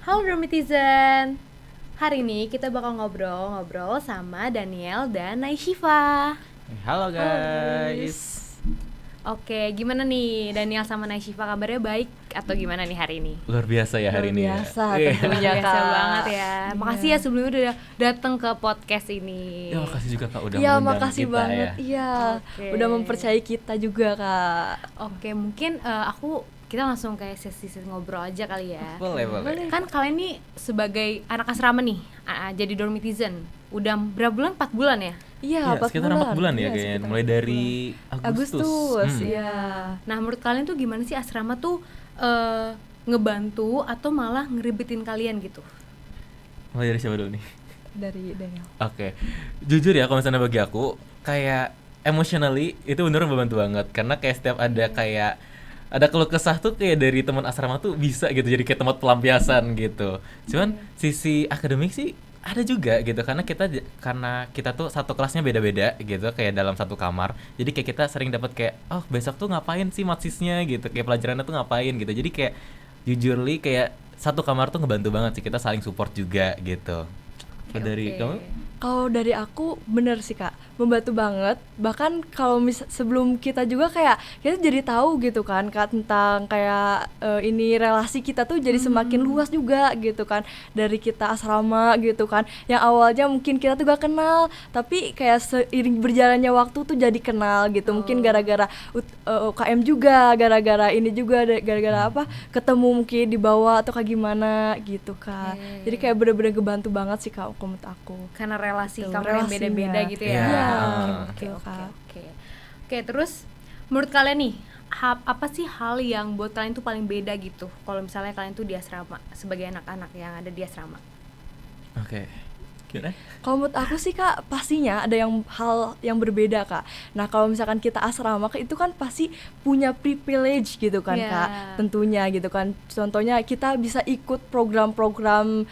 Halo Dramitizen. Hari ini kita bakal ngobrol-ngobrol sama Daniel dan Naishifa. Halo guys. Oke, gimana nih Daniel sama Naishifa, kabarnya baik atau gimana nih hari ini? Luar biasa ya hari ini. Luar biasa ya. tentunya, Biasa Kak. banget ya. Makasih ya sebelumnya udah datang ke podcast ini. Ya makasih juga Kak udah Iya, mengundang makasih kita banget. ya. Iya, Oke. udah mempercayai kita juga, Kak. Oke, mungkin kita langsung kayak sesi ngobrol aja kali ya. Boleh. Kan kalian nih sebagai anak asrama nih, jadi Dormitizen. Udah berapa bulan? 4 bulan ya? Iya, Ya, sekitar 4 bulan ya Iya, kayaknya. sekitar Mulai 4 dari bulan. Agustus. Iya. Nah, menurut kalian tuh gimana sih asrama tuh ngebantu atau malah ngeribetin kalian gitu? Mulai dari siapa dulu nih? Dari Daniel. Oke. Jujur ya kalau misalnya bagi aku kayak emotionally itu beneran membantu banget karena kayak setiap ada keluh kesah tuh kayak dari teman asrama tuh bisa gitu jadi kayak tempat pelampiasan gitu. Cuman sisi akademik sih ada juga gitu karena kita tuh satu kelasnya beda-beda gitu kayak dalam satu kamar. Jadi kayak kita sering dapat kayak oh besok tuh ngapain sih matsisnya gitu. Kayak pelajarannya tuh ngapain gitu. Jadi kayak jujurly kayak satu kamar tuh ngebantu banget sih, kita saling support juga gitu. Kalau dari kamu? Kalau dari aku bener sih, Kak, membantu banget. Bahkan kalau sebelum kita juga kayak kita jadi tahu gitu kan, Kak, tentang kayak ini relasi kita tuh jadi semakin luas juga gitu kan, dari kita asrama gitu kan. Yang awalnya mungkin kita tuh gak kenal, tapi kayak seiring berjalannya waktu tuh jadi kenal gitu. Mungkin gara-gara UKM juga, gara-gara ini juga, gara-gara apa? Ketemu mungkin di bawah atau kayak gimana gitu, Kak. Jadi kayak bener-bener ngebantu banget sih, Kak, menurut aku. Karena relasi Betul, kamu yang relasinya. beda-beda gitu ya. Iya. Oke, terus menurut kalian nih, apa sih hal yang buat kalian tuh paling beda gitu kalau misalnya kalian tuh di asrama sebagai anak-anak yang ada di asrama? Oke. Gimana? Kalau menurut aku sih, Kak, pastinya ada hal yang berbeda, Kak. Nah, kalau misalkan kita asrama, itu kan pasti punya privilege gitu kan, Yeah. Kak. Tentunya gitu kan. Contohnya kita bisa ikut program-program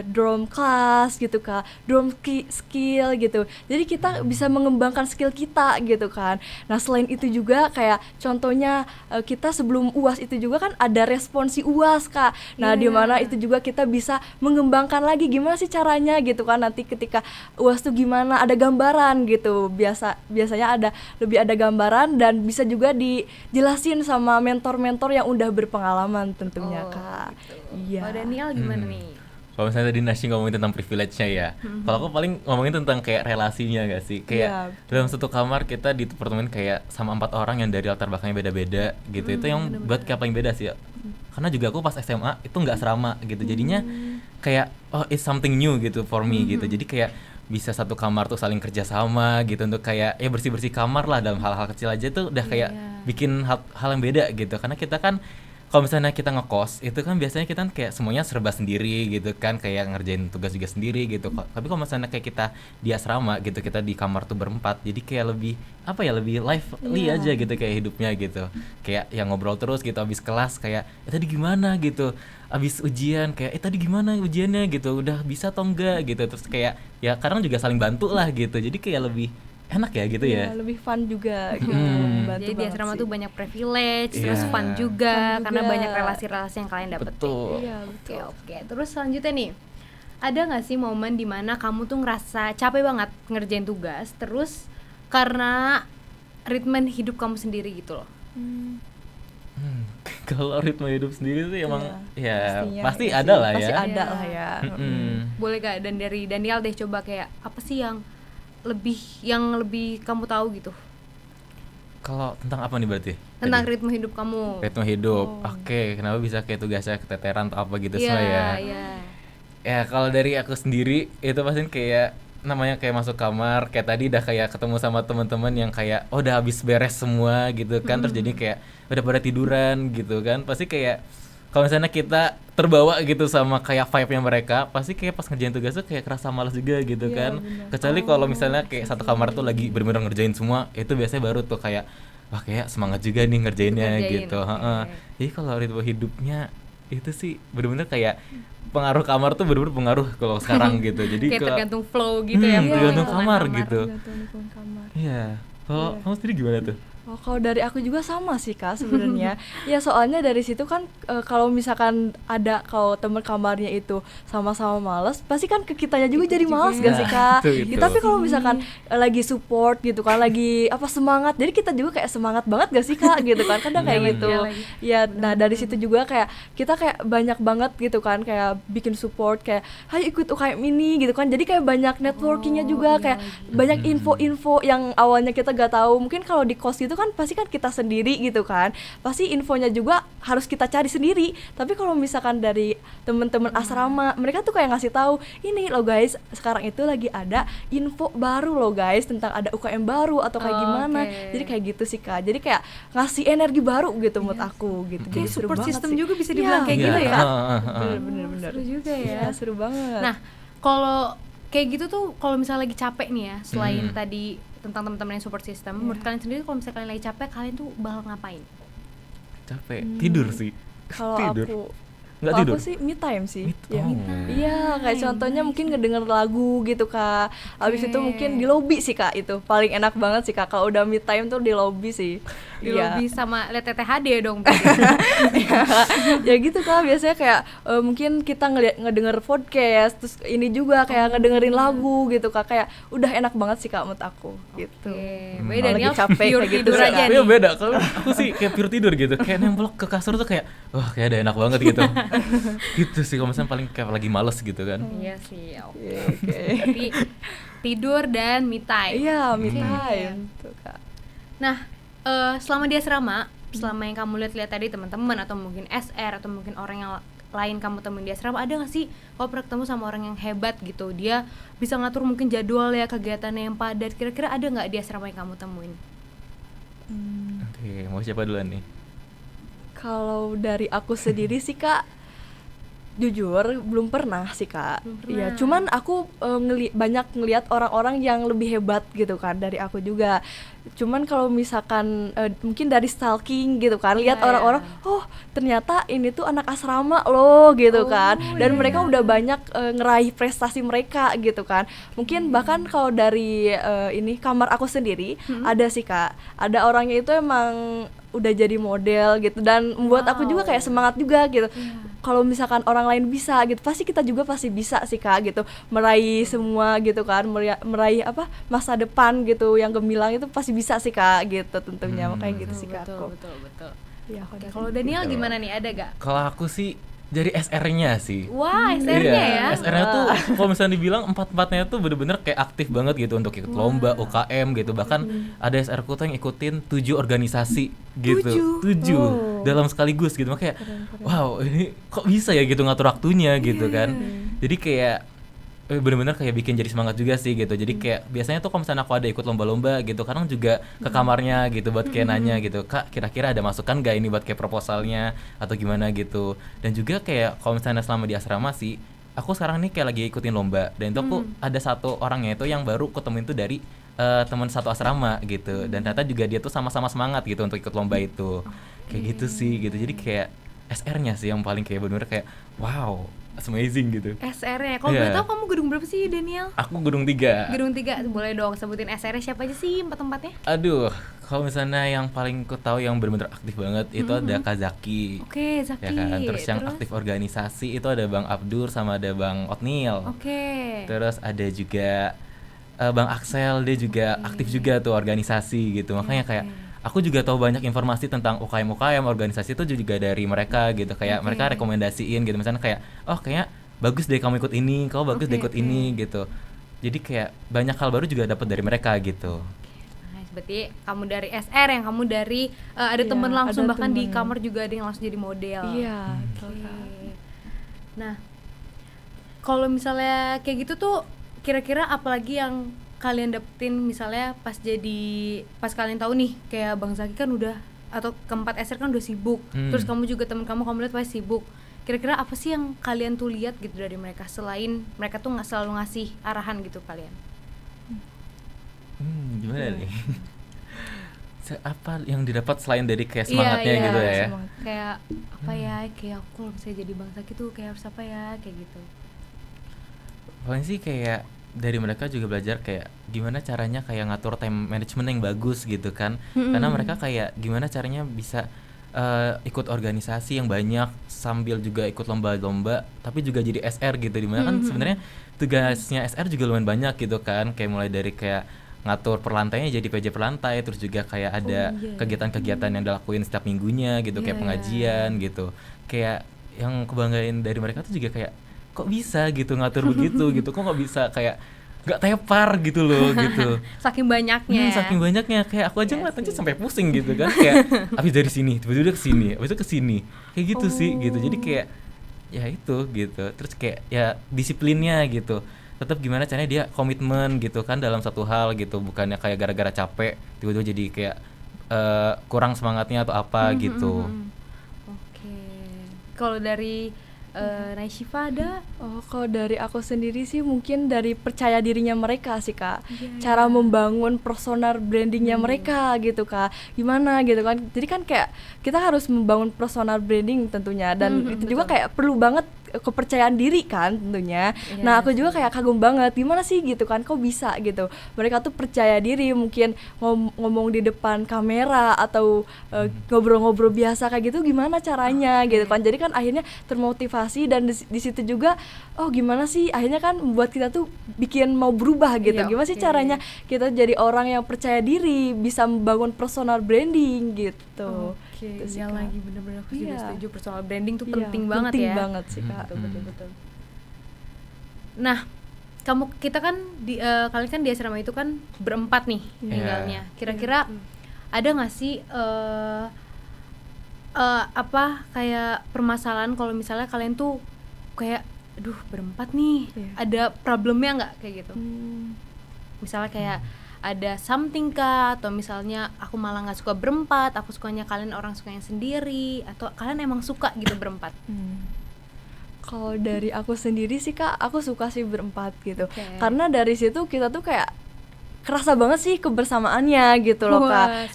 drum class gitu, Kak. Drum skill gitu. Jadi kita bisa mengembangkan skill kita gitu kan. Nah, selain itu juga kayak contohnya kita sebelum UAS itu juga kan ada responsi UAS, Kak. Nah, di mana itu juga kita bisa mengembangkan lagi gimana sih caranya gitu kan. Nanti ketika UAS tuh gimana, ada gambaran gitu. Biasanya lebih ada gambaran dan bisa juga dijelasin sama mentor-mentor yang udah berpengalaman tentunya, Kak. Gitu. Iya. Kalau Daniel gimana nih? Kalau misalnya tadi Nasi ngomongin tentang privilege-nya ya, kalau aku paling ngomongin tentang kayak relasinya gak sih? Kayak dalam satu kamar kita dipertemuin kayak sama 4 orang yang dari latar belakangnya beda-beda gitu. Itu yang buat kayak paling beda sih ya. Karena juga aku pas SMA itu nggak serama gitu, jadinya kayak oh it's something new gitu for me gitu. Jadi kayak bisa satu kamar tuh saling kerja sama gitu untuk kayak ya bersih-bersih kamar lah dalam hal-hal kecil aja tuh udah kayak bikin hal yang beda gitu. Karena kita kan kalau misalnya kita ngekos itu kan biasanya kita kayak semuanya serba sendiri gitu kan, kayak ngerjain tugas juga sendiri gitu. Tapi kalau misalnya kayak kita di asrama gitu, kita di kamar tuh berempat, jadi kayak lebih lebih lively aja gitu kayak hidupnya gitu. Kayak yang ngobrol terus gitu abis kelas kayak tadi gimana gitu, abis ujian kayak tadi gimana ujiannya gitu, udah bisa atau enggak gitu. Terus kayak ya kadang juga saling bantu lah gitu, jadi kayak lebih enak ya gitu ya. Lebih fun juga gitu. Jadi di asrama tuh banyak privilege, terus Iya. fun juga, Fun karena juga. banyak relasi-relasi yang kalian dapetin. Betul. Iya, Oke. Terus selanjutnya nih, ada nggak sih momen dimana kamu tuh ngerasa capek banget ngerjain tugas, terus karena ritme hidup kamu sendiri gitu loh? Kalau ritme hidup sendiri tuh emang ya Pastinya pasti ya ada sih. lah ya. Pasti ada Iya. lah ya. Boleh gak dan dari Daniel deh coba kayak apa sih yang lebih kamu tahu gitu Kalau tentang apa nih berarti? tentang Tadi? ritme hidup kamu? Ritme hidup. Oke, kenapa bisa kayak tugasnya keteteran atau apa gitu Iya, semua ya? iya. Ya kalau dari aku sendiri itu pasti kayak namanya kayak masuk kamar kayak tadi udah kayak ketemu sama teman-teman yang kayak oh udah habis beres semua gitu kan, terus jadi kayak udah pada tiduran gitu kan, pasti kayak kalau misalnya kita terbawa gitu sama kayak vibe-nya mereka, pasti kayak pas ngerjain tugas tuh kayak kerasa malas juga gitu Iya, kan. bener. Kecuali kalau misalnya kayak satu kamar tuh lagi bener-bener ngerjain semua, itu biasanya baru tuh kayak wah kayak semangat juga nih ngerjainnya Ngerjain, gitu. oke. Heeh. Jadi kalau ritme hidupnya itu sih bener-bener kayak pengaruh kamar tuh bener-bener pengaruh kalau sekarang gitu. Jadi Kayak kalau tergantung flow gitu ya, flow tergantung lingkungan kamar gitu. Tergantung lingkungan kamar. Iya. Kalau kamu sendiri gimana tuh? Oh, kalau dari aku juga sama sih Kak sebenarnya. Ya soalnya dari situ kan kalau misalkan ada kalau teman kamarnya itu sama-sama males, pasti kan ke kitanya juga jadi males gak sih Kak? Itu. Ya, tapi kalau misalkan lagi support gitu kan, lagi apa semangat, jadi kita juga kayak semangat banget gak sih Kak gitu kan? Kadang kayak gitu. Ya, nah dari situ juga kayak kita kayak banyak banget gitu kan, kayak bikin support kayak, "Hayo ikut UKM ini" gitu kan. Jadi kayak banyak networkingnya juga, kayak banyak info-info yang awalnya kita gak tahu. Mungkin kalau di kos itu kan pasti kan kita sendiri gitu kan, pasti infonya juga harus kita cari sendiri. Tapi kalau misalkan dari teman-teman asrama, mereka tuh kayak ngasih tahu, "Ini loh guys, sekarang itu lagi ada info baru loh guys tentang ada UKM baru atau kayak gimana." Jadi kayak gitu sih Kak, jadi kayak ngasih energi baru gitu menurut aku gitu. Kayak Jadi seru support banget system sih. juga bisa dibilang kayak Iya. gitu ya. Bener-bener Seru juga ya. Iya, seru banget. Nah, kalau kayak gitu tuh kalau misalnya lagi capek nih ya, selain tadi tentang teman-teman yang support system, menurut kalian sendiri kalau misalnya kalian lagi capek, kalian tuh bakal ngapain? Capek, tidur sih. Kalau Tidur. aku Nggak kalau tidur? aku sih me time sih. Oh. Iya, kayak contohnya mungkin ngedenger lagu gitu Kak. Habis itu mungkin di lobby sih Kak, itu paling enak banget sih Kak. Kalau udah me time tuh di lobby sih. Di Iya. lobby sama liat TTHD dong. Ya gitu Kak, biasanya kayak mungkin kita ngedenger podcast, terus ini juga kayak ngedengerin lagu gitu Kak. Kayak udah enak banget sih Kak menurut aku gitu. Oke, Kalau Daniel lagi capek pure kayak gitu tidur sih, aja Kak. nih. Iya beda, kalau aku sih kayak pure tidur gitu, kayak nempel ke kasur tuh kayak, wah kayak ada enak banget gitu. Gitu sih kalau misalnya paling kayak lagi males gitu kan. Iya sih, oke. Oke. Berarti tidur dan me time. Iya, me time tuh Kak. Nah, selama di asrama, selama yang kamu lihat-lihat tadi teman-teman atau mungkin SR atau mungkin orang yang lain kamu temuin di asrama, ada nggak sih kalau pernah ketemu sama orang yang hebat gitu, dia bisa ngatur mungkin jadwal ya, kegiatannya yang padat, kira-kira ada nggak di asrama yang kamu temuin? Oke, mau siapa duluan nih? Kalau dari aku sendiri sih Kak, jujur belum pernah sih Kak. Belum pernah. Iya, cuman aku banyak ngelihat orang-orang yang lebih hebat gitu kan dari aku juga. Cuman kalau misalkan mungkin dari stalking gitu kan, lihat Iya, orang-orang, oh ternyata ini tuh anak asrama loh gitu kan. Dan iya. mereka udah banyak ngeraih prestasi mereka gitu kan. Mungkin bahkan kalau dari ini kamar aku sendiri ada sih Kak. Ada orangnya itu emang udah jadi model gitu, dan membuat aku juga kayak semangat juga gitu. Kalau misalkan orang lain bisa gitu, pasti kita juga pasti bisa sih Kak gitu, meraih semua gitu kan, meraih apa masa depan gitu yang gemilang itu pasti bisa sih Kak gitu tentunya. Makanya gitu sih Kak aku. Betul. Iya, Oke, kalau Daniel gimana nih, ada gak? Kalau aku sih dari SR-nya sih. Wah, SR-nya ya? SR-nya tuh kalau misalnya dibilang empat-empatnya tuh bener-bener kayak aktif banget gitu untuk ikut lomba, UKM gitu. Bahkan ada SR-ku tuh yang ikutin 7 organisasi gitu. 7 dalam sekaligus gitu. Makanya wow, ini kok bisa ya gitu ngatur waktunya gitu kan. Jadi kayak bener-bener kayak bikin jadi semangat juga sih gitu. Jadi kayak biasanya tuh kalau misalnya aku ada ikut lomba-lomba gitu, kadang juga ke kamarnya gitu buat kayak nanya gitu, "Kak, kira-kira ada masukan gak ini buat kayak proposalnya atau gimana gitu." Dan juga kayak kalau misalnya selama di asrama sih, aku sekarang nih kayak lagi ikutin lomba, dan itu aku ada satu orangnya itu yang baru ketemuin tuh dari teman satu asrama gitu, dan ternyata juga dia tuh sama-sama semangat gitu untuk ikut lomba itu. Kayak gitu sih gitu. Jadi kayak SR-nya sih yang paling kayak bener-bener kayak wow, amazing gitu. SR-nya, kalau Iya. boleh tahu kamu gedung berapa sih Daniel? Aku gedung 3. Gedung 3, boleh dong sebutin SR-nya siapa aja sih tempat-tempatnya? Aduh, kalau misalnya yang paling ku tahu yang benar-benar aktif banget itu ada Kak Zaki. Oke, Zaki. Ya kan, terus yang aktif organisasi itu ada Bang Abdur sama ada Bang Otnil. Oke. Terus ada juga Bang Axel, dia juga aktif juga tuh organisasi gitu. Makanya kayak aku juga tahu banyak informasi tentang UKM organisasi itu juga dari mereka gitu. Kayak mereka rekomendasiin gitu. Misalnya kayak, oh kayaknya bagus deh kamu ikut ini, kamu bagus deh ikut ini gitu. Jadi kayak banyak hal baru juga dapat dari mereka gitu. Nice, berarti kamu dari SR, yang kamu dari ada Iya, temen langsung, ada bahkan di temen. kamar juga ada yang langsung jadi model. Iya, betul Oke. Kak. Nah, kalau misalnya kayak gitu tuh, kira-kira apalagi yang kalian dapetin misalnya pas kalian tahu nih kayak Bang Zaki kan udah, atau keempat SR kan udah sibuk, terus kamu juga temen kamu lihat pasti sibuk. Kira-kira apa sih yang kalian tuh lihat gitu dari mereka, selain mereka tuh nggak selalu ngasih arahan gitu kalian? Gimana nih? Apa yang didapat selain dari kayak semangatnya gitu ya? semangat. Kayak apa ya, kayak aku kalau misalnya jadi Bang Zaki tuh kayak harus apa ya, kayak gitu. Paling sih kayak dari mereka juga belajar kayak gimana caranya kayak ngatur time management yang bagus gitu kan. Karena mereka kayak gimana caranya bisa ikut organisasi yang banyak sambil juga ikut lomba-lomba tapi juga jadi SR gitu, dimana kan sebenarnya tugasnya SR juga lumayan banyak gitu kan, kayak mulai dari kayak ngatur perlantainya jadi PJ perlantai, terus juga kayak ada kegiatan-kegiatan yang dilakuin setiap minggunya gitu, kayak pengajian gitu. Kayak yang kebanggain dari mereka tuh juga kayak kok bisa gitu ngatur begitu gitu, kok nggak bisa kayak nggak tepar gitu loh gitu. Saking banyaknya. Saking banyaknya kayak aku aja ngeliat aja sampai pusing gitu kan, kayak habis dari sini tiba-tiba ke sini, habis itu ke sini, kayak gitu sih gitu. Jadi kayak ya itu gitu, terus kayak ya disiplinnya gitu, tetap gimana caranya dia komitmen gitu kan dalam satu hal gitu, bukannya kayak gara-gara capek tiba-tiba jadi kayak kurang semangatnya atau apa gitu. Oke. Kalau dari Naishifa ada? Kalau dari aku sendiri sih mungkin dari percaya dirinya mereka sih Kak. Cara membangun personal brandingnya mereka gitu Kak. Gimana gitu kan. Jadi kan kayak kita harus membangun personal branding tentunya, dan itu juga kayak perlu banget kepercayaan diri kan tentunya. Nah aku juga kayak kagum banget gimana sih gitu kan, kok bisa gitu mereka tuh percaya diri, mungkin ngomong di depan kamera atau ngobrol-ngobrol biasa kayak gitu gimana caranya gitu kan. Jadi kan akhirnya termotivasi, dan di situ juga gimana sih akhirnya kan membuat kita tuh bikin mau berubah gitu. Gimana sih caranya kita jadi orang yang percaya diri, bisa membangun personal branding gitu. Yang lagi bener-bener aku juga setuju, personal branding tuh penting banget ya. Penting banget sih Kak. Betul. Nah, kita kan kalian kan di asrama itu kan berempat nih tinggalnya. Kira-kira ada nggak sih apa kayak permasalahan kalau misalnya kalian tuh kayak aduh berempat nih, ada problemnya nggak kayak gitu? Misalnya kayak ada something kah, atau misalnya aku malah nggak suka berempat, aku sukanya kalian orang sukanya sendiri, atau kalian emang suka gitu berempat? Kalau dari aku sendiri sih Kak, aku suka sih berempat gitu. Karena dari situ kita tuh kayak kerasa banget sih kebersamaannya gitu loh Kak.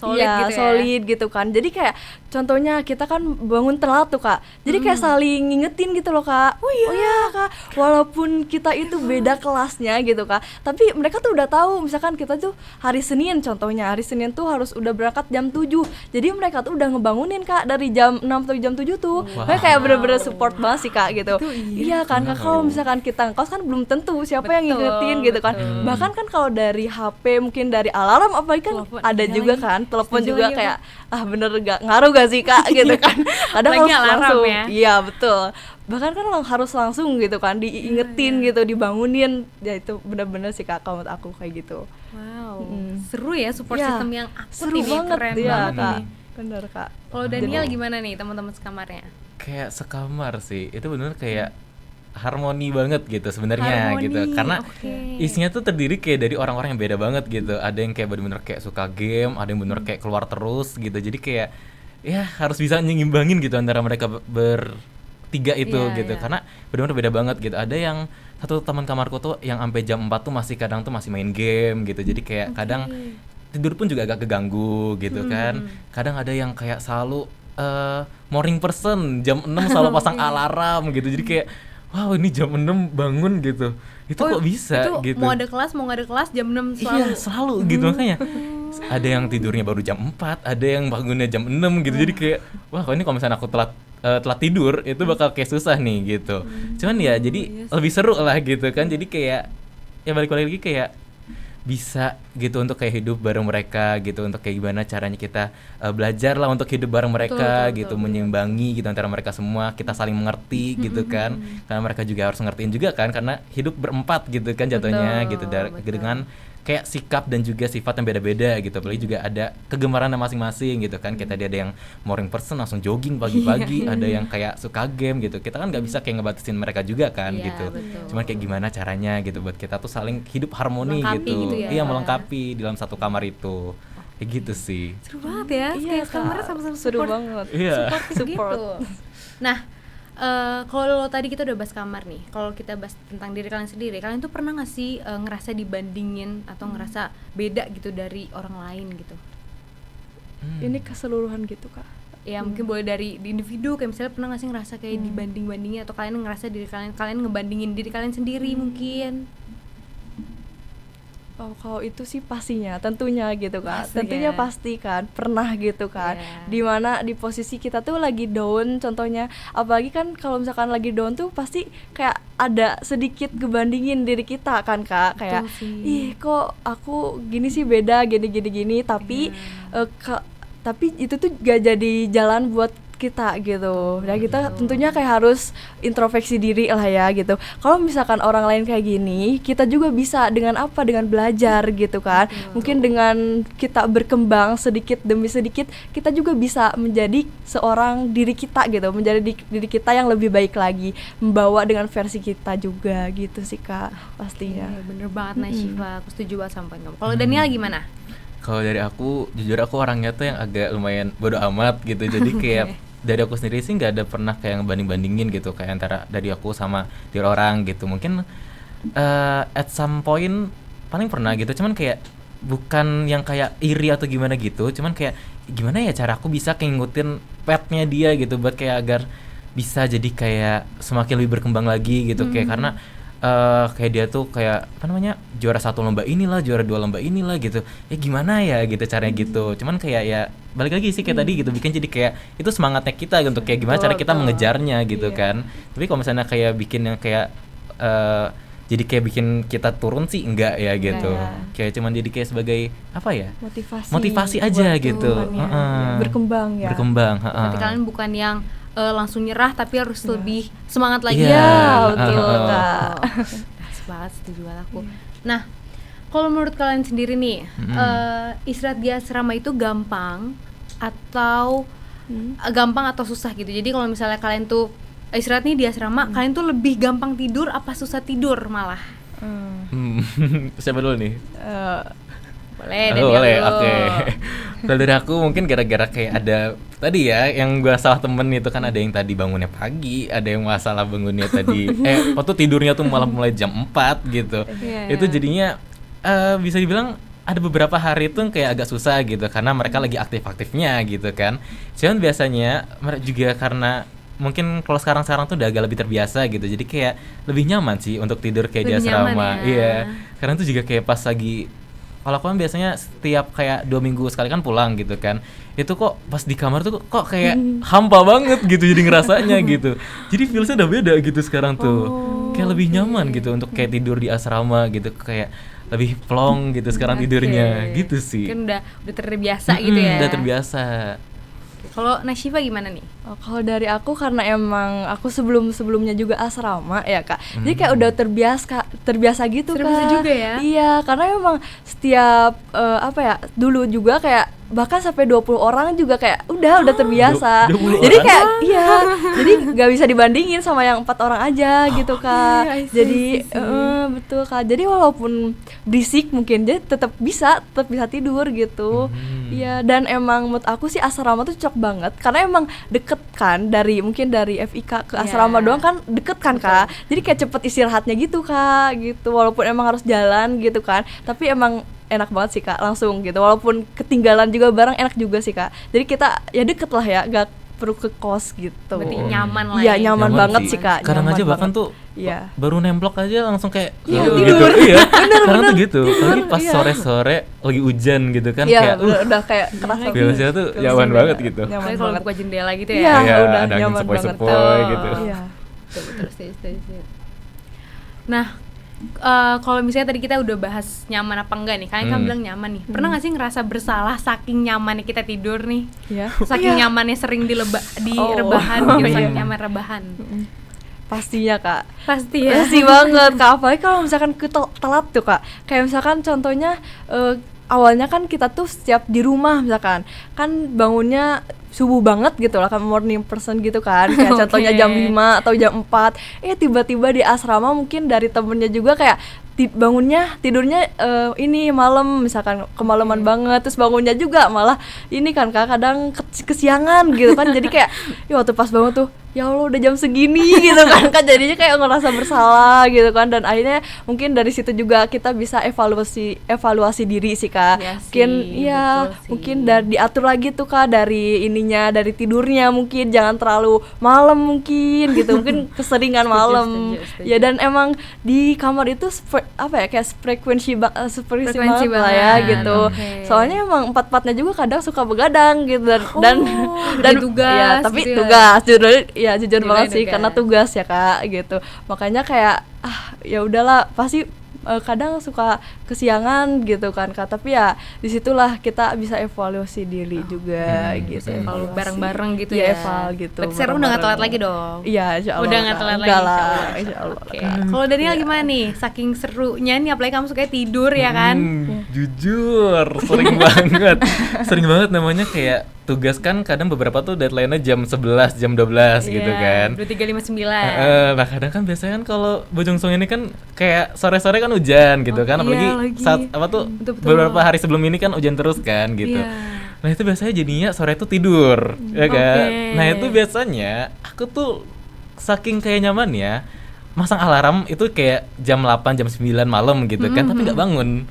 Solid gitu kan. Jadi kayak contohnya kita kan bangun telat tuh Kak, jadi kayak saling ngingetin gitu loh Kak. Oh iya Kak, walaupun kita itu beda kelasnya gitu Kak, tapi mereka tuh udah tahu misalkan kita tuh hari Senin, contohnya hari Senin tuh harus udah berangkat jam 7, jadi mereka tuh udah ngebangunin Kak dari jam 6 atau jam 7 tuh. Mereka kayak bener-bener support banget sih Kak gitu. Iya kan Kak, kalau misalkan kita ngekos kan belum tentu siapa yang ngingetin gitu kan. Bahkan kan kalau dari HP mungkin dari alarm apalagi kan telepon, ada juga lagi. Kan telepon juga kayak bener gak ngaruh gak sih Kak gitu kan. Kadang harus langsung ya? Iya betul, bahkan kan harus langsung gitu kan diingetin gitu, dibangunin. Ya itu bener-bener sih Kak kalau menurut aku kayak gitu. Wow, seru ya support system yang akut seru ini, banget, keren banget Kak. Bener Kak. Kalau Daniel gimana nih teman-teman sekamarnya? Kayak sekamar sih, itu bener kayak harmoni banget gitu sebenarnya gitu, karena isinya tuh terdiri kayak dari orang-orang yang beda banget gitu. Ada yang kayak bener-bener kayak suka game, ada yang bener kayak keluar terus gitu. Jadi kayak ya harus bisa nyimbangin gitu antara mereka bertiga itu gitu. Karena bener-bener beda banget gitu. Ada yang satu teman kamarku tuh yang sampai jam 4 tuh masih kadang tuh masih main game gitu. Jadi kayak kadang tidur pun juga agak keganggu gitu kan. Kadang ada yang kayak selalu morning person, jam 6 selalu pasang alarm gitu. Jadi kayak wow ini jam 6 bangun gitu. Itu kok bisa itu gitu. Mau ada kelas mau gak ada kelas jam 6 selalu. Iya selalu gitu makanya. Ada yang tidurnya baru jam 4, ada yang bangunnya jam 6 gitu. Jadi kayak wah kalau misalnya aku telat tidur itu bakal kayak susah nih gitu. Cuman ya jadi lebih seru lah gitu kan. Jadi kayak ya balik lagi kayak bisa gitu untuk kayak hidup bareng mereka gitu, untuk kayak gimana caranya kita belajar lah untuk hidup bareng mereka betul, menyimbangi gitu antara mereka semua, kita saling mengerti gitu kan, karena mereka juga harus ngertiin juga kan, karena hidup berempat gitu kan jatuhnya gitu dengan kayak sikap dan juga sifat yang beda-beda gitu. Apalagi juga ada kegemaran masing-masing gitu kan. Kita ada yang morning person langsung jogging pagi-pagi, ada yang kayak suka game gitu. Kita kan nggak bisa kayak ngebatasin mereka juga kan gitu. Cuman kayak gimana caranya gitu buat kita tuh saling hidup harmoni gitu. Iya melengkapi dalam satu kamar itu. Kayak gitu sih. Seru banget ya. Kayak kamarnya sama-sama seru banget. Support gitu. Nah, kalau tadi kita udah bahas kamar nih, kalau kita bahas tentang diri kalian sendiri, kalian tuh pernah nggak sih ngerasa dibandingin atau ngerasa beda gitu dari orang lain gitu? Ini keseluruhan gitu Kak? Ya mungkin boleh dari di individu, kayak misalnya pernah nggak sih ngerasa kayak dibanding-bandingin, atau kalian ngerasa diri kalian ngebandingin diri kalian sendiri mungkin? Oh, kalau itu sih pastinya, tentunya gitu kan. Pasti Tentunya kan? pasti kan, pernah gitu kan. Iya. Dimana di posisi kita tuh lagi down contohnya. Apalagi kan kalau misalkan lagi down tuh pasti kayak ada sedikit ngebandingin diri kita kan Kak. Kayak, sih. ih kok aku gini sih beda, gini. Tapi tapi itu tuh gak jadi jalan buat kita gitu. Dan kita tentunya kayak harus introspeksi diri lah ya gitu. Kalau misalkan orang lain kayak gini, kita juga bisa dengan apa? Dengan belajar gitu kan. Mungkin dengan kita berkembang sedikit demi sedikit, kita juga bisa menjadi seorang diri kita gitu, menjadi diri kita yang lebih baik lagi, membawa dengan versi kita juga gitu sih Kak, pastinya. Iya, bener banget Nasyifa, aku setuju banget sama kamu. Kalau Daniel gimana? Kalau dari aku, jujur aku orangnya tuh yang agak lumayan bodo amat gitu. Jadi kayak dari aku sendiri sih nggak ada pernah kayak ngebanding-bandingin gitu kayak antara dari aku sama diri orang gitu. Mungkin at some point paling pernah gitu, cuman kayak bukan yang kayak iri atau gimana gitu, cuman kayak gimana ya cara aku bisa kayak ngikutin path-nya dia gitu buat kayak agar bisa jadi kayak semakin lebih berkembang lagi gitu. Kayak karena kayak dia tuh kayak apa namanya juara 1 lomba inilah, juara 2 lomba inilah gitu. Ya gimana ya gitu caranya gitu. Cuman kayak ya balik lagi sih kayak tadi gitu, bikin jadi kayak itu semangatnya kita untuk kayak gimana cara kita mengejarnya gitu kan. Tapi kalau misalnya kayak bikin yang kayak jadi kayak bikin kita turun sih enggak ya gitu. Kayak cuman jadi kayak sebagai apa ya? Motivasi aja gitu. Berkembang ya. Berkembang, Berarti kalian bukan yang langsung nyerah tapi harus lebih semangat lagi. Iya, betul Kak. Banget, setuju banget aku. Nah, kalau menurut kalian sendiri nih, istirahat di asrama itu gampang atau susah gitu? Jadi kalau misalnya kalian tuh istirahat nih di asrama, kalian tuh lebih gampang tidur apa susah tidur malah? Siapa dulu nih? Boleh, boleh, oke. Kalau dari aku mungkin gara-gara kayak ada tadi ya yang gua salah temen itu kan, ada yang tadi bangunnya pagi, ada yang masalah bangunnya tadi waktu tidurnya tuh malah mulai jam 4 gitu. Itu jadinya bisa dibilang ada beberapa hari tuh kayak agak susah gitu karena mereka lagi aktif-aktifnya gitu kan. Cuman biasanya mereka juga karena mungkin kalau sekarang tuh udah agak lebih terbiasa gitu, jadi kayak lebih nyaman sih untuk tidur kayak di asrama. Iya, karena tuh juga kayak pas lagi, kalau aku kan biasanya setiap kayak 2 minggu sekali kan pulang gitu kan, itu kok pas di kamar tuh kok kayak hampa banget gitu jadi ngerasanya gitu. Jadi feelsnya udah beda gitu sekarang tuh, kayak lebih nyaman gitu untuk kayak tidur di asrama gitu, kayak lebih plong gitu sekarang tidurnya gitu sih. Kan udah terbiasa gitu ya. Udah terbiasa. Kalau Nasyifa gimana nih? Kalau dari aku karena emang aku sebelumnya juga asrama ya Kak. Jadi kayak udah terbiasa gitu Kak. Terbiasa juga ya? Iya, karena emang setiap dulu juga kayak bahkan sampai 20 orang juga kayak udah terbiasa. Jadi kayak jadi nggak bisa dibandingin sama yang 4 orang aja gitu Kak. Jadi betul Kak. Jadi walaupun berisik mungkin dia tetap bisa tidur gitu. Iya, dan emang menurut aku sih asrama tuh cocok banget karena emang deket kan dari FIK ke asrama doang kan deket kan Kak. Jadi kayak cepet istirahatnya gitu Kak gitu. Walaupun emang harus jalan gitu kan, tapi emang enak banget sih Kak, langsung gitu. Walaupun ketinggalan juga barang enak juga sih Kak. Jadi kita ya deket lah ya, gak perlu ke kos gitu. Berarti nyaman lah. Iya, nyaman banget sih Kak. Kadang aja bahkan tuh baru nemplok aja langsung kayak tidur. Gitu. Iya. Karena tuh gitu. Apalagi pas sore-sore lagi hujan gitu kan, kayak udah kayak kerasa. Feelsnya tuh nyaman banget gitu. Tapi kalau buka jendela gitu ya. Iya, udah ada nyaman banget. sepoi-sepoi gitu. Iya. Betul. Nah, kalau misalnya tadi kita udah bahas nyaman apa enggak nih, kalian kan bilang nyaman nih. Pernah nggak sih ngerasa bersalah saking nyamannya kita tidur nih? Saking nyamannya sering di rebahan gitu, saking nyaman rebahan. Pastinya Kak. Pasti ya. Pasti banget Kak. Apalagi kalau misalkan telat tuh Kak. Kayak misalkan contohnya awalnya kan kita tuh setiap di rumah misalkan kan bangunnya subuh banget gitu lah, kan morning person gitu kan, kayak contohnya jam 5 atau jam 4, tiba-tiba di asrama mungkin dari temennya juga kayak tidurnya ini malam, misalkan kemalaman banget, terus bangunnya juga malah ini kan Kak, kadang kesiangan gitu kan, jadi kayak waktu pas bangun tuh ya Allah udah jam segini gitu kan jadinya kayak ngerasa bersalah gitu kan, dan akhirnya mungkin dari situ juga kita bisa evaluasi diri sih Kak. Ya Mungkin sih, ya betul sih. mungkin diatur lagi tuh Kak dari ininya, dari tidurnya mungkin jangan terlalu malam mungkin gitu, mungkin keseringan malam. setuju. Ya dan emang di kamar itu kayak frekuensi Frekuensi banget lah ya banget, gitu. oke. Soalnya emang empat-empatnya juga kadang suka begadang gitu dan jadi tugas ya, tapi gitu ya. tugas jujur Nilai banget sih tugas. karena tugas ya Kak gitu. Makanya kayak ya udahlah pasti kadang suka kesiangan gitu kan Kak, tapi ya disitulah kita bisa evaluasi diri juga gitu. Kalau Evaluasi. bareng-bareng gitu Iya, ya. eval gitu. Berarti sekarang udah nggak telat lagi dong. Iya, insyaallah. Udah nggak Kak. telat lagi. Enggak lah, insyaallah. insyaallah. Oke. Kalau Daniel gimana nih? Saking serunya nih, apalagi kamu suka tidur ya kan? Jujur sering banget namanya kayak tugas kan kadang beberapa tuh deadline-nya jam 11, jam 12 gitu kan. 23.59. Nah kadang kan biasanya kan kalau Bojongsong ini kan kayak sore-sore kan hujan gitu kan, apalagi lagi. saat apa tuh Betul-betul. beberapa hari sebelum ini kan hujan terus kan gitu. Iya. Nah itu biasanya jadinya sore itu tidur, ya kan. Oke. Nah itu biasanya aku tuh saking kayak nyaman ya, masang alarm itu kayak jam 8, jam 9 malam gitu kan, tapi nggak bangun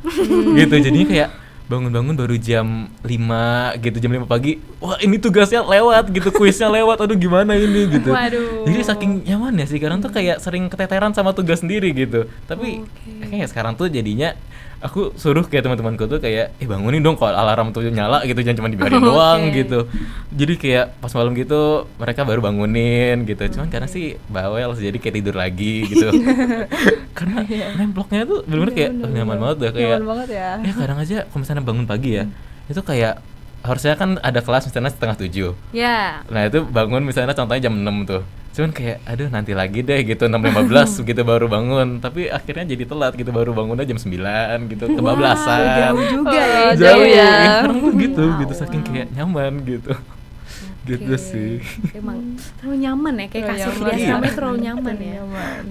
gitu. Jadinya kayak bangun-bangun baru jam 5 gitu, jam 5 pagi. Wah ini tugasnya lewat gitu, kuisnya lewat, aduh gimana ini gitu. Waduh. Jadi saking nyaman ya sih, sekarang tuh kayak sering keteteran sama tugas sendiri gitu. Tapi kayaknya sekarang tuh jadinya aku suruh kayak teman-temanku tuh kayak bangunin dong kalau alarm tuh nyala gitu, jangan cuma dibiarin doang gitu. Jadi kayak pas malam gitu mereka baru bangunin gitu. Cuman karena sih bawel sih, jadi kayak tidur lagi gitu. Karena nemploknya tuh bener-bener kayak nyaman banget dah kayak. Nyaman banget ya. Ya kadang aja kalau misalnya bangun pagi ya, itu kayak harusnya kan ada kelas misalnya 6:30. Ya. Nah itu bangun misalnya contohnya jam 6 tuh, cuman kayak aduh nanti lagi deh gitu 6:15 gitu baru bangun, tapi akhirnya jadi telat gitu, baru bangunnya jam 9 gitu, kebablasan. Jauh juga ya. Jauh ya. Sekarang tuh gitu saking kayak nyaman gitu. Gitu Oke. sih. Emang terlalu nyaman ya, kayak Terlalu kasur nyaman. di asrama Iya. itu terlalu nyaman ya. Nyaman.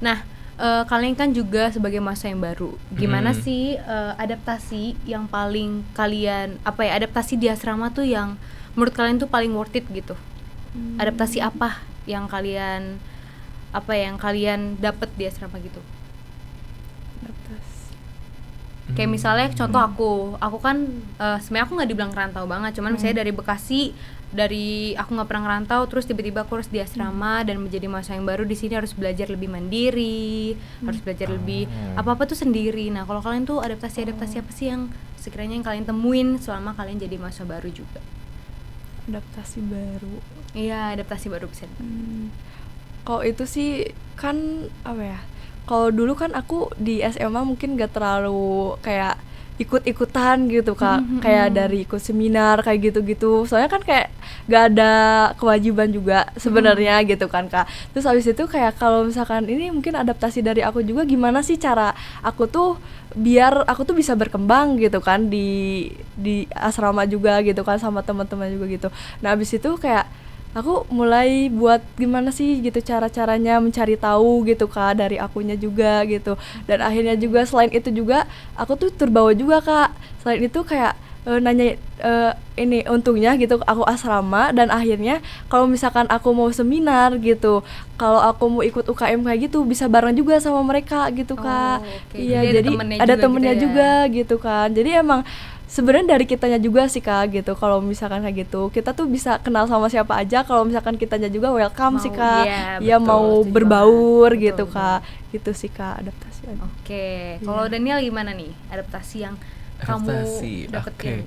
Nah, kalian kan juga sebagai mahasiswa yang baru, gimana sih adaptasi yang paling kalian adaptasi di asrama tuh yang menurut kalian tuh paling worth it gitu? Adaptasi apa yang kalian dapat di asrama gitu? Kayak misalnya contoh aku kan sebenarnya aku nggak dibilang ngerantau banget, cuman misalnya dari Bekasi, dari aku nggak pernah ngerantau, terus tiba-tiba aku harus di asrama dan menjadi mahasiswa yang baru di sini harus belajar lebih mandiri, harus belajar lebih apa-apa tuh sendiri. Nah kalau kalian tuh adaptasi apa sih yang sekiranya yang kalian temuin selama kalian jadi mahasiswa baru juga? Adaptasi baru. Iya, adaptasi baru bisa. Kalau itu sih kan kalau dulu kan aku di SMA mungkin gak terlalu kayak ikut-ikutan gitu Kak, kayak dari ikut seminar kayak gitu-gitu. Soalnya kan kayak gak ada kewajiban juga sebenarnya gitu kan Kak. Terus habis itu kayak kalau misalkan ini mungkin adaptasi dari aku juga, gimana sih cara aku tuh biar aku tuh bisa berkembang gitu kan di asrama juga gitu kan, sama teman-teman juga gitu. Nah habis itu kayak aku mulai buat gimana sih gitu cara-caranya mencari tahu gitu Kak dari akunya juga gitu. Dan akhirnya juga selain itu juga aku tuh terbawa juga Kak. Selain itu kayak nanya ini untungnya gitu aku asrama, dan akhirnya kalau misalkan aku mau seminar gitu, kalau aku mau ikut UKM kayak gitu bisa bareng juga sama mereka gitu Kak. oke. Iya, Jadi ada jadi temennya ada juga temennya gitu ya. juga gitu kan. Jadi emang sebenarnya dari kitanya juga sih Kak gitu. Kalau misalkan kayak gitu kita tuh bisa kenal sama siapa aja, kalau misalkan kitanya juga welcome sih Kak. iya, Ya betul, mau setuju berbaur banget. gitu Betul, Kak. Gitu sih Kak adaptasi. Oke, kalau Daniel gimana nih adaptasi yang Adaptasi, kamu dapetin?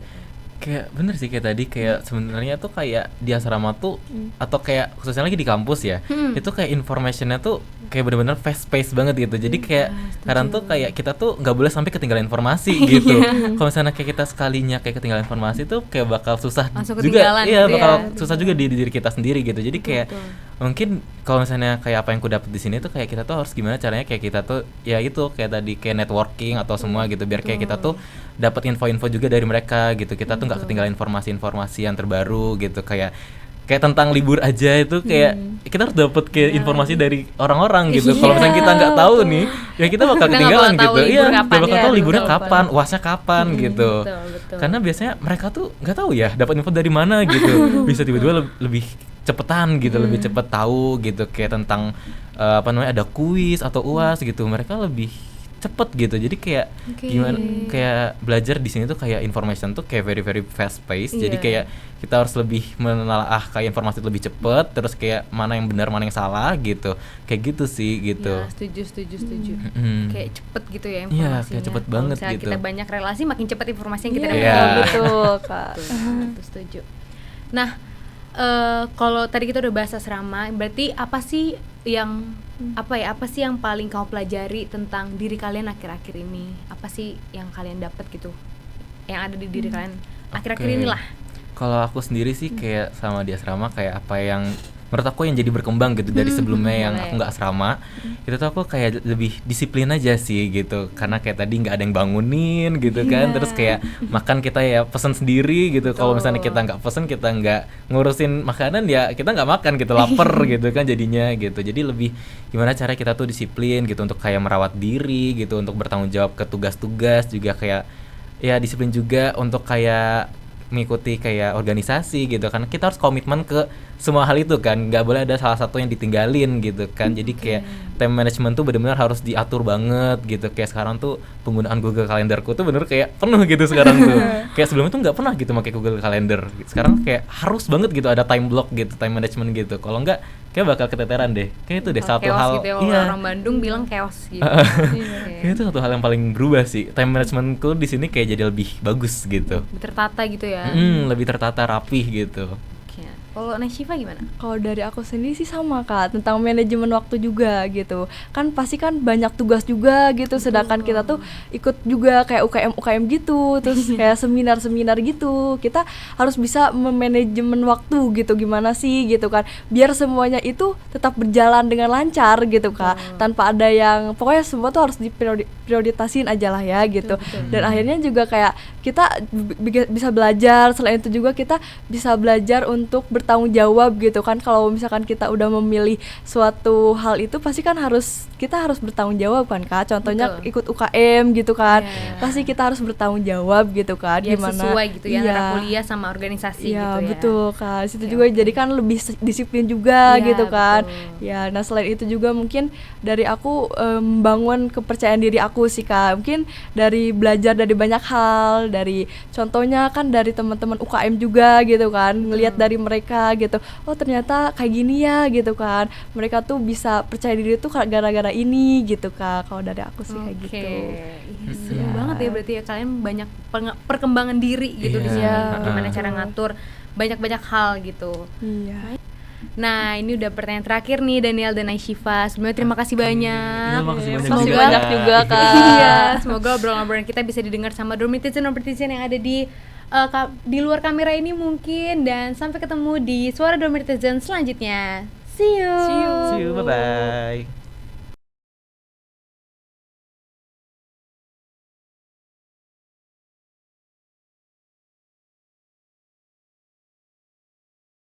Kayak bener sih kayak tadi, kayak sebenarnya tuh kayak di asrama tuh atau kayak khususnya lagi di kampus ya, itu kayak informationnya tuh kayak bener-bener fast pace banget gitu. Jadi kayak kadang tuh kayak kita tuh nggak boleh sampai ketinggalan informasi gitu. Kalau misalnya kayak kita sekalinya kayak ketinggalan informasi tuh kayak bakal susah Langsung juga, ketinggalan iya gitu bakal ya. susah juga di diri kita sendiri gitu. Jadi kayak mungkin kalau misalnya kayak apa yang ku dapet di sini tuh kayak kita tuh harus gimana caranya kayak kita tuh ya itu kayak tadi kayak networking atau semua gitu, biar kayak kita tuh dapat info-info juga dari mereka gitu. Kita tuh nggak ketinggalan informasi-informasi yang terbaru gitu, kayak tentang libur aja itu kayak kita harus dapat kayak informasi dari orang-orang gitu. Kalau misalnya kita nggak tahu nih, ya kita bakal Kita nggak ketinggalan bakal tahu gitu. libur Iya, kapan nggak bakal ya, tahu liburnya betul, kapan, UASnya kapan gitu. Betul. Karena biasanya mereka tuh nggak tahu ya dapat info dari mana gitu. Bisa tiba-tiba lebih cepetan gitu, lebih cepet tahu gitu kayak tentang ada kuis atau UAS gitu, mereka lebih cepet gitu. Jadi kayak gimana, kayak belajar di sini tuh kayak information tuh kayak very very fast pace. Jadi kayak kita harus lebih menelaah kayak informasi lebih cepet, terus kayak mana yang benar mana yang salah gitu, kayak gitu sih gitu. Ya, setuju. Kayak cepet gitu ya Iya, informasinya. kayak cepet banget Kalau gitu. kita banyak relasi makin cepet informasi yang kita Iya, dapat. betul Kak. Betul, setuju. Nah, kalau tadi kita udah bahas asrama, berarti apa sih yang paling kamu pelajari tentang diri kalian akhir-akhir ini? Apa sih yang kalian dapat gitu, yang ada di diri kalian akhir-akhir inilah? Kalau aku sendiri sih kayak sama di asrama, kayak apa yang menurut aku yang jadi berkembang gitu dari sebelumnya yang aku nggak asrama, itu tuh aku kayak lebih disiplin aja sih gitu, karena kayak tadi nggak ada yang bangunin gitu kan, terus kayak makan kita ya pesen sendiri gitu. Kalau misalnya kita nggak pesen, kita nggak ngurusin makanan, ya kita nggak makan gitu, lapar gitu kan jadinya gitu. Jadi lebih gimana cara kita tuh disiplin gitu untuk kayak merawat diri gitu, untuk bertanggung jawab ke tugas-tugas juga, kayak ya disiplin juga untuk kayak mengikuti kayak organisasi gitu, karena kita harus komitmen ke semua hal itu kan, nggak boleh ada salah satu yang ditinggalin gitu kan. Jadi kayak time management tuh benar-benar harus diatur banget gitu. Kayak sekarang tuh penggunaan Google Calendarku tuh bener kayak penuh gitu sekarang tuh. Kayak sebelumnya tuh nggak pernah gitu pakai Google Calendar, sekarang kayak harus banget gitu ada time block gitu, time management gitu. Kalau nggak kayak bakal keteteran deh. Kayak itu deh satu chaos hal. gitu ya, kalau orang Bandung bilang chaos gitu. Kayak itu satu hal yang paling berubah sih. Time managementku di sini kayak jadi lebih bagus gitu. Lebih tertata gitu ya. Lebih tertata, rapih gitu. Kalau Nashifa gimana? Kalau dari aku sendiri sih sama Kak, tentang manajemen waktu juga gitu. Kan pasti kan banyak tugas juga gitu, sedangkan kita tuh ikut juga kayak UKM gitu, terus kayak seminar gitu. Kita harus bisa memanajemen waktu gitu, gimana sih gitu kan, biar semuanya itu tetap berjalan dengan lancar gitu Kak, tanpa ada yang, pokoknya semua tuh harus diprioritasin aja lah ya gitu. Dan akhirnya juga kayak kita bisa belajar, selain itu juga kita bisa belajar untuk bertanggung jawab gitu kan. Kalau misalkan kita udah memilih suatu hal itu, pasti kan kita harus bertanggung jawab kan Kak. Contohnya ikut UKM gitu kan, pasti kita harus bertanggung jawab gitu kan. Ya, gimana sesuai gitu ya, antara kuliah sama organisasi gitu ya. Iya betul Kak, situ juga jadi kan lebih disiplin juga gitu kan. Ya, nah selain itu juga mungkin dari aku membangun kepercayaan diri aku sih Kak. Mungkin dari belajar dari banyak hal, dari contohnya kan dari teman-teman UKM juga gitu kan, ngelihat dari mereka gitu, oh ternyata kayak gini ya gitu kan, mereka tuh bisa percaya diri tuh gara-gara ini gitu Kak. Kalau dari aku sih kayak gitu. Seru banget ya berarti ya, kalian banyak perkembangan diri gitu di sini, gimana cara ngatur banyak hal gitu. Nah, ini udah pertanyaan terakhir nih Daniel dan Nashifa. Sebenarnya terima kasih banyak. Makasih banyak juga Kak. Iya, semoga obrolan-obrolan kita bisa didengar sama dormitizen yang ada di luar kamera ini mungkin. Dan sampai ketemu di Suara Dormitizen selanjutnya. See you. See you, bye bye.